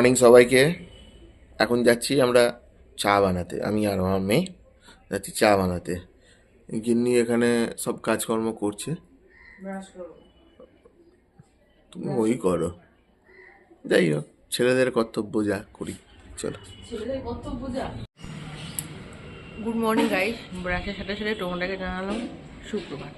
Morning সবাইকে। এখন যাচ্ছি আমরা চা বানাতে, আমি আর আমার মেয়ে যাচ্ছি চা বানাতে। গিন্নি এখানে সব কাজকর্ম করছে, তুমি ওই করো। যাই হোক, ছেলেদের কর্তব্য যা করি, চলো। গুড মর্নিং গাইস, ব্রাশের সাথে সাথে তোমাদেরকে জানালাম সুপ্রভাত।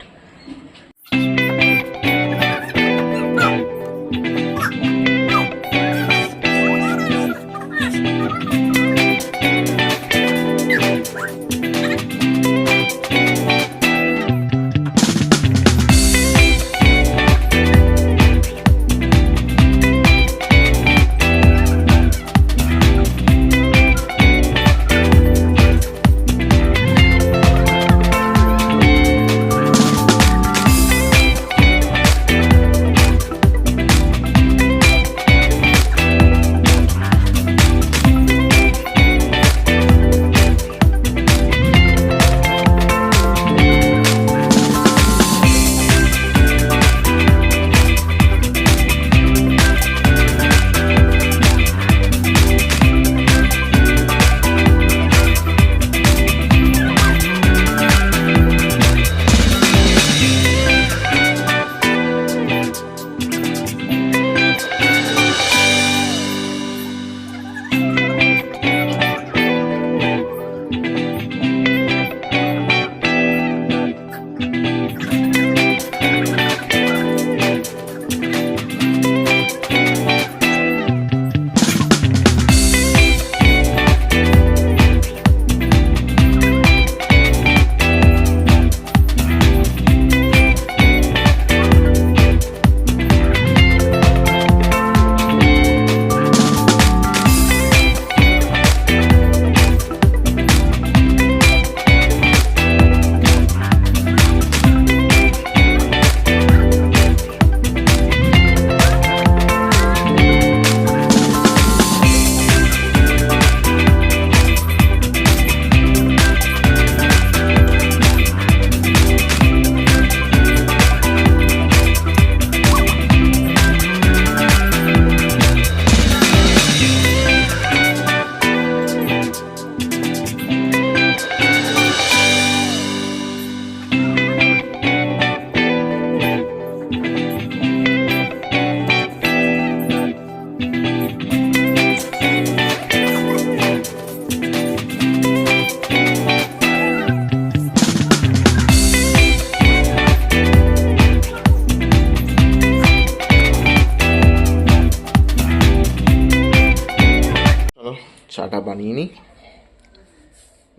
চলো চাটা বানিয়ে নিই,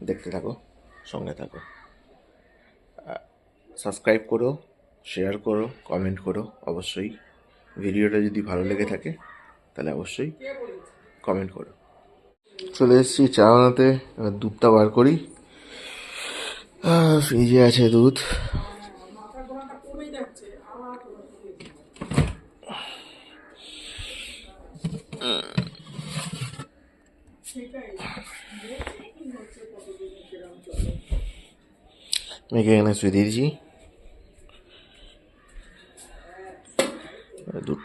দেখতে থাকো, সঙ্গে থাকো। সাবস্ক্রাইব করো, শেয়ার করো, কমেন্ট করো অবশ্যই। ভিডিওটা যদি ভালো লেগে থাকে তাহলে অবশ্যই কমেন্ট করো। চলে এসেছি চা বানাতে, এবার দুধটা বার করি। ফ্রিজে আছে দুধ। মেয়েকে এখানে শুয়ে দিয়েছি। দুধ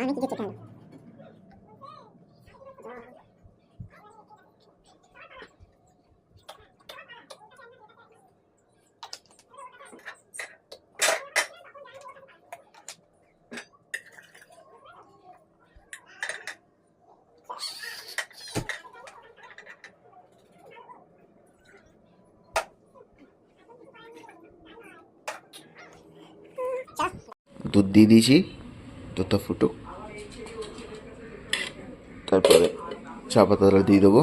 আমি কিছু খাই দুধ দিয়ে দিয়েছি, দুধটা ফুটুক, তারপরে চা পাতাটা দিয়ে দেবো।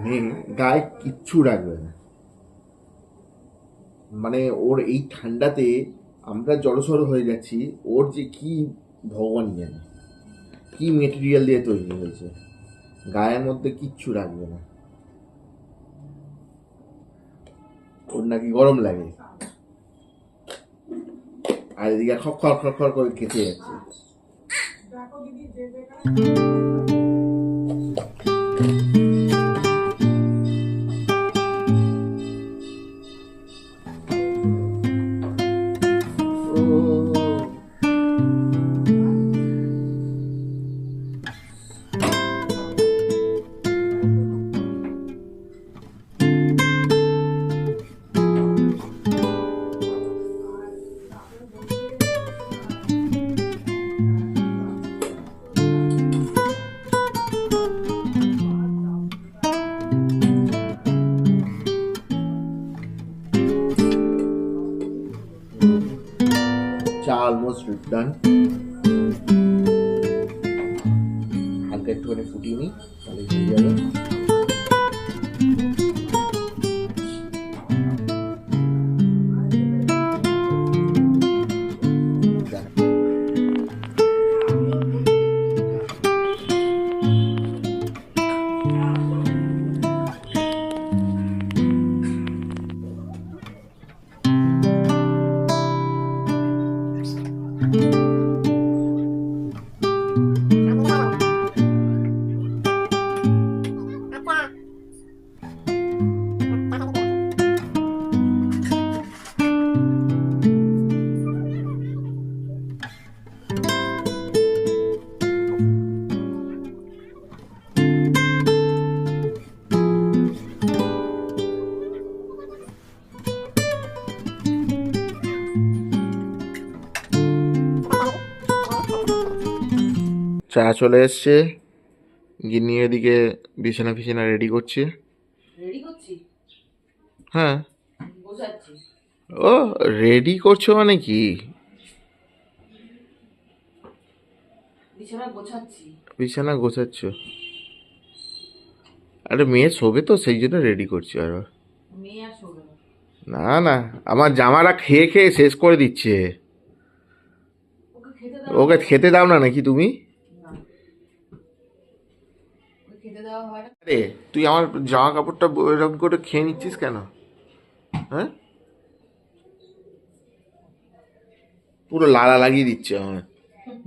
মেন গায়ে কিচ্ছু রাখবে না, মানে ওর এই ঠান্ডাতে আমরা জড়সড় হয়ে যাচ্ছি। ওর যে কি ভগবান জানে কি মেটেরিয়াল দিয়ে তৈরি হয়েছে, গায়ের মধ্যে কিচ্ছু রাখবে না। ওর নাকি গরম লাগে, আর এদিকে খড় খড় খড় করে খেতে যাচ্ছে। চা অলমোস্ট ডান, হালকা একটুখানি ফুটিয়ে নিই তাহলে হয়ে যাবে। চা চলে এসছে, গিন্নি এদিকে বিছানা ফিছানা রেডি করছে। রেডি করছি, হ্যাঁ। বোঝাচ্ছি। ও রেডি করছো মানে কি? বিছানা গোছাচ্ছি। বিছানা গোছাচ্ছ? আরে মেয়ে শোবে তো সেই জন্য রেডি করছি। আর মেয়ে আর শোবে না। না না, আমার জামারা খেয়ে খেয়ে শেষ করে দিচ্ছে। ওকে খেতে দাও। ওকে খেতে দাও না নাকি তুমি? না, ওকে খেতে দেওয়া হয় না। আরে তুই আমার জামা কাপড়টা এরকম করে খেয়ে নিচ্ছিস কেন? হ্যাঁ, পুরো লালা লাগিয়ে দিচ্ছে আমার,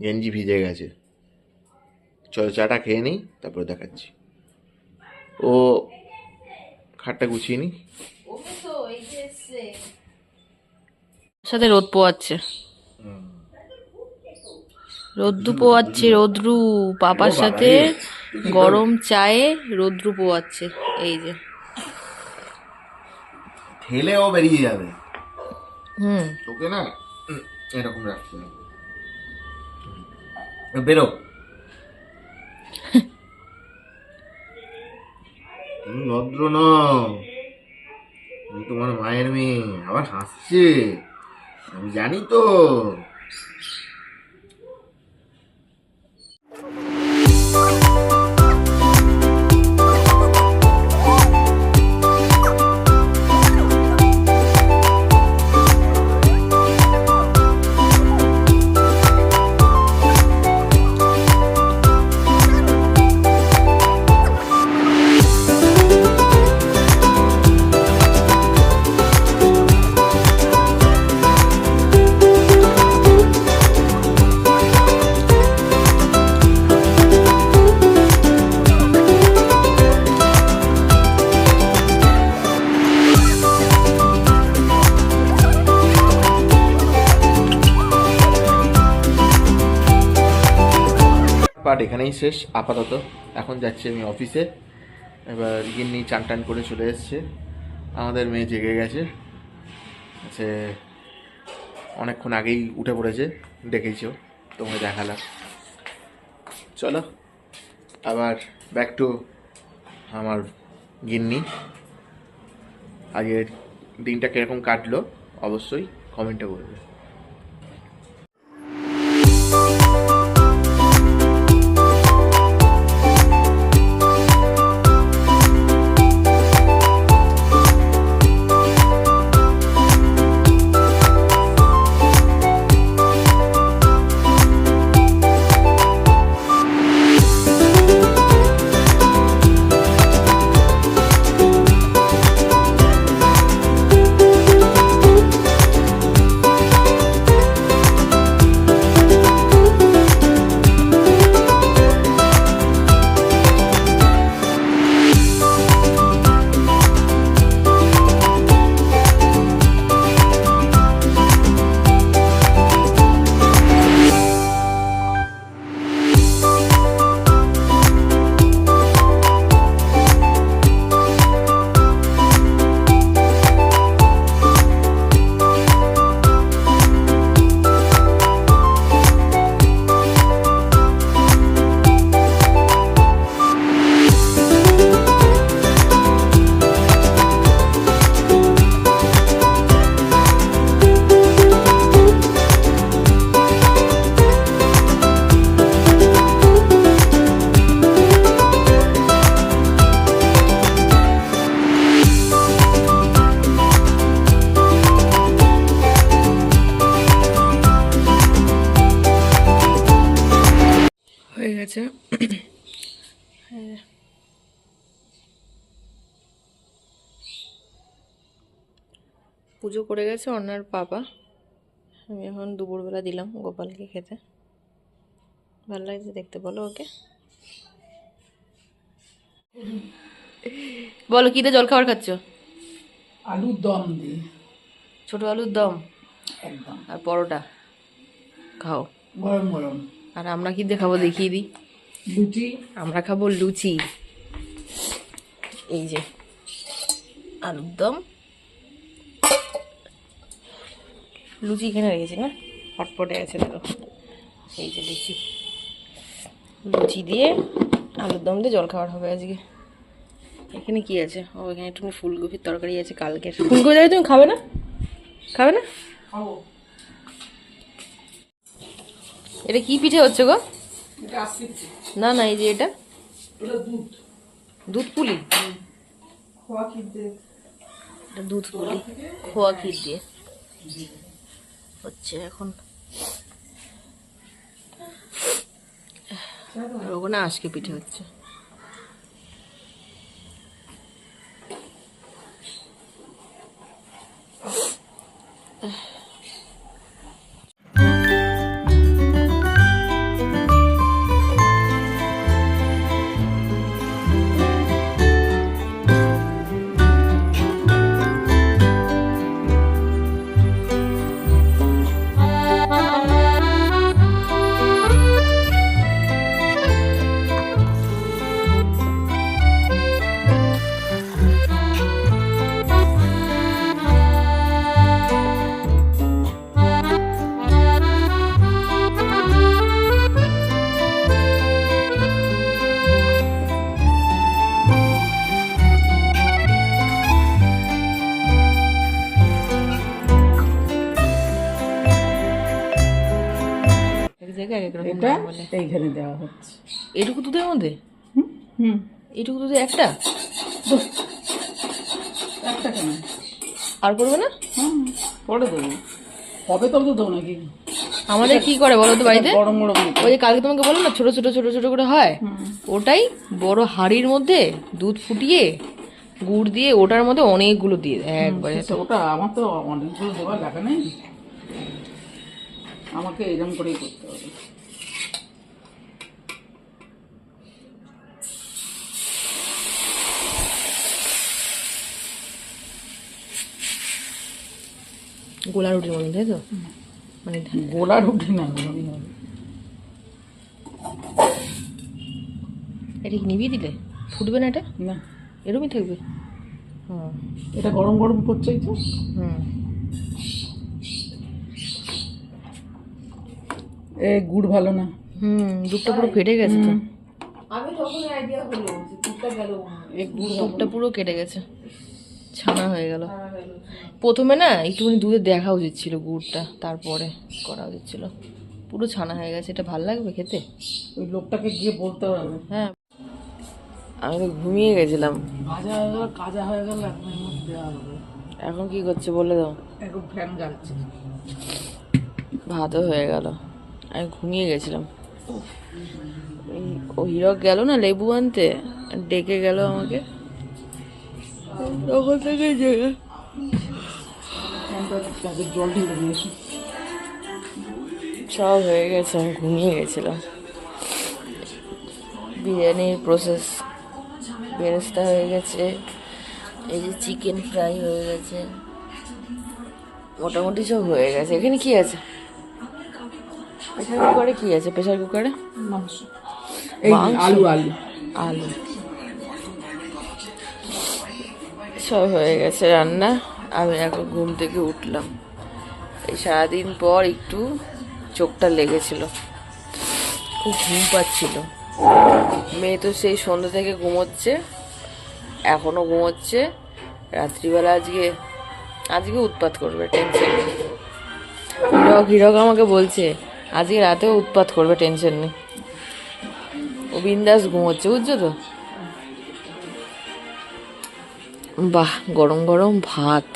গেঞ্জি ভিজে গেছে। চলো চাটা খেয়ে নিই, তারপরে দেখাচ্ছি। ও খাটটা গুছিয়ে নি। সাথে রোদ পোয়াচ্ছে, রোদ্রু পোয়াচ্ছে, রোদ্রু পাপার সাথে গরম চায়ে রোদ্রু পোয়াচ্ছে। এই যে ঠেলেও বেরিয়ে যাবে। হুম, তোকে না এরকম রাখতে হবে। বেরো। তুমি ভদ্র নও, তুমি তোমার মায়ের মেয়ে। আবার হাসছে, আমি জানি তো। পার্ট এখানেই শেষ আপাতত। এখন যাচ্ছি আমি অফিসে। এবার গিন্নি চান টান করে চলে এসছে। আমাদের মেয়ে জেগে গেছে, সে অনেকক্ষণ আগেই উঠে পড়েছে, দেখেছো, তোমাকে দেখালাম। চলো আবার ব্যাক টু আমার গিন্নি। আজকের দিনটা কীরকম কাটলো অবশ্যই কমেন্টে বলবে। গেছে। হ্যাঁ, পুজো করে গেছে অন্যার পাপা। আমি এখন দুপুরবেলা দিলাম গোপালকে খেতে। ভালো লাগছে দেখতে, বলো ওকে। বলো কি দিয়ে জল খাবার খাচ্ছ? আলুর দম দিয়ে ছোট আলুর দম একদম আর পরোটা খাও। গরম গরম আর আমরা কি দিয়ে খাবো দেখিয়ে দিই। লুচি। আমরা খাবো লুচি। এই যে আলুর দম, লুচি এখানে রেখেছি না, হটপটে আছে দেখো। এই যে লুচি, লুচি দিয়ে আলুর দম দিয়ে জল খাবার হবে আজকে। এখানে কি আছে? ও এখানে একটু ফুলকপির তরকারি আছে কালকের। ফুলকপি তরকারি তুমি খাবে না? খাবে না? খাবো। এটা কি পিঠে হচ্ছে গো? এটা আসছে না না, এই যে এটা ওটা দুধ দুধ পুলি। খোয়া ক্ষীর দিয়ে এটা দুধ পুলি খোয়া ক্ষীর দিয়ে হচ্ছে এখন। আর ওখানে আজকে পিঠে হচ্ছে। এক জায়গায় এক এক রকম এটা নাম বলে। এইখানে দেওয়া হচ্ছে। এইটুকু দুধের মধ্যে? হুম এইটুকু দুধে একটা? একটা কেন? আর করবে না? হুম পরে দেবো, কবে তবে তো দেবো নাকি। আমাদের কি করে বলো তো বাড়িতে? গরম গরম দিতে। ওই যে কালকে তোমাকে বললাম না ছোট ছোট ছোট ছোট করে হয়, ওটাই বড় হাঁড়ির মধ্যে দুধ ফুটিয়ে গুড় দিয়ে ওটার মধ্যে অনেকগুলো দিয়ে দেয় একবারে। ওটা আমার তো অনেকগুলো দেওয়ার লাগা নেই, আমাকে এরকম করেই করতে হবে। গোলা রুটির মধ্যে, তাই তো? মানে গোলা রুটি না, গোলামি হবে। এটা কি নিভিয়ে দিলে ফুটবে না? এটা না এরকমই থাকবে। হুম এটা গরম গরম করছেই তো। হুম। এ গুড় ভালো না। দুধটা পুরো ফেটে গেছে তো। এ গুড় দুধটা পুরো কেটে গেছে, ছানা হয়ে গেল। প্রথমে না একটুখানি দুধে দেখা উচিত ছিল গুড়টা, তারপরে করা উচিত ছিল। পুরো ছানা হয়ে গেছে। এটা ভালো লাগবে খেতে? ওই লোকটাকে গিয়ে বলতে হবে। হ্যাঁ, আমি তো ঘুমিয়ে গেছিলাম। ভাজা হয়ে গেল, কাজা হয়ে গেল, এখন এর মধ্যে দেওয়া হবে। এখন কি করছে বলে দাও। এখন ফ্যান গাচ্ছে। ভাতও হয়ে গেল, আমি ঘুমিয়ে গেছিলাম। ও হিরক গেল না লেবু আনতে, ডেকে গেল আমাকে, তখন থেকে জেগে। তাদের জল ঢেলে দিয়েছি। সব হয়ে গেছে, আমি ঘুমিয়ে গেছিলাম। বিরিয়ানির প্রসেস বেরেস্তা হয়ে গেছে, এই যে চিকেন ফ্রাই হয়ে গেছে, মোটামুটি সব হয়ে গেছে। এখানে কি আছে? প্রেশার কুকারে কি আছে? প্রেশার কুকারে মাংস, এই মাংস? আলু আলু আলু সব হয়ে গেছে রান্না। আমি এখন ঘুম থেকে উঠলাম। এই সারাদিন পর একটু চোখটা লেগেছিল, খুব ঘুম পাচ্ছিল। মেয়ে তো সেই সন্ধ্যা থেকে ঘুমোচ্ছে, এখনো ঘুমোচ্ছে। রাত্রিবেলা আজকে উৎপাত করবে, টেনশন নেই। হিরক আমাকে বলছে আজকে রাতেও উৎপাত করবে, টেনশন নেই। ও বিন্দাস ঘুমোচ্ছে, বুঝছো তো? বাহ, গরম গরম ভাত,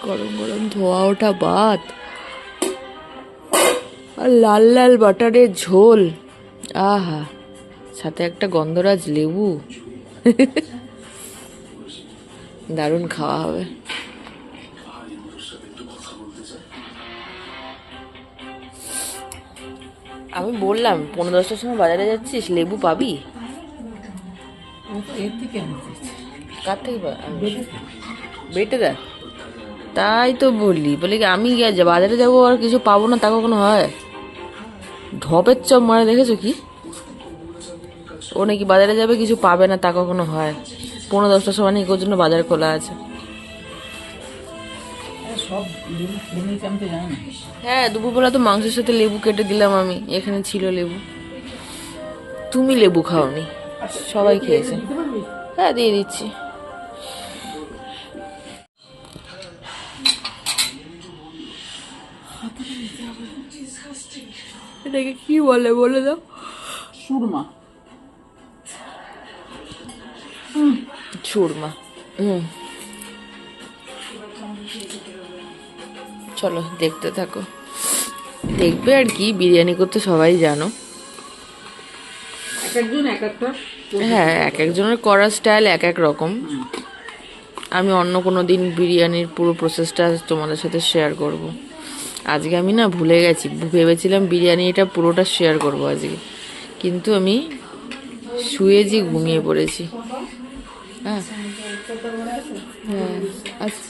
গরম গরম ধোয়া ওঠা ভাত, আর লাল লাল বাটারের ঝোল, আহা, সাথে একটা গন্ধরাজ লেবু। দারুণ খাওয়া হবে। আমি বললাম 9:30টার সময় বাজারে যাচ্ছিস, লেবু পাবি? ও তো এর থেকে আনতে কার থেকে বেটে দেখ। তাই তো বলি কি আমি বাজারে যাবো আর কিছু পাবো না, তা কখনো হয়? ঢপের চপ মারা দেখেছো কি? ও নাকি বাজারে যাবে কিছু পাবে না, তা কখনো হয়? 9:30টার সময় নাকি ওর জন্য বাজার খোলা আছে। সব লেবু খেয়ে নিয়েছি, আমি তো জানি না। হ্যাঁ, দুপুরবেলা তো মাংসের সাথে লেবু কেটে দিলাম আমি, এখানে ছিল লেবু। তুমি লেবু খাওনি, সবাই খেয়েছে। দিতে পারবি? হ্যাঁ, দিয়ে দিচ্ছি। এটাকে কি বলে বলে দাও? সুরমা। সুরমা। চলো দেখতে থাকো। দেখবে আর কি, বিরিয়ানি করতে সবাই জানো। এক একজন এক একটা। হ্যাঁ, এক একজনের করার স্টাইল এক এক রকম। আমি অন্য কোনো দিন বিরিয়ানির পুরো প্রসেসটা তোমাদের সাথে শেয়ার করব। আজকে আমি না ভুলে গেছি, ভেবেছিলাম বিরিয়ানিটা পুরোটা শেয়ার করব আজকে, কিন্তু আমি শুয়েছি, ঘুমিয়ে পড়েছি। হ্যাঁ, হ্যাঁ, আচ্ছা।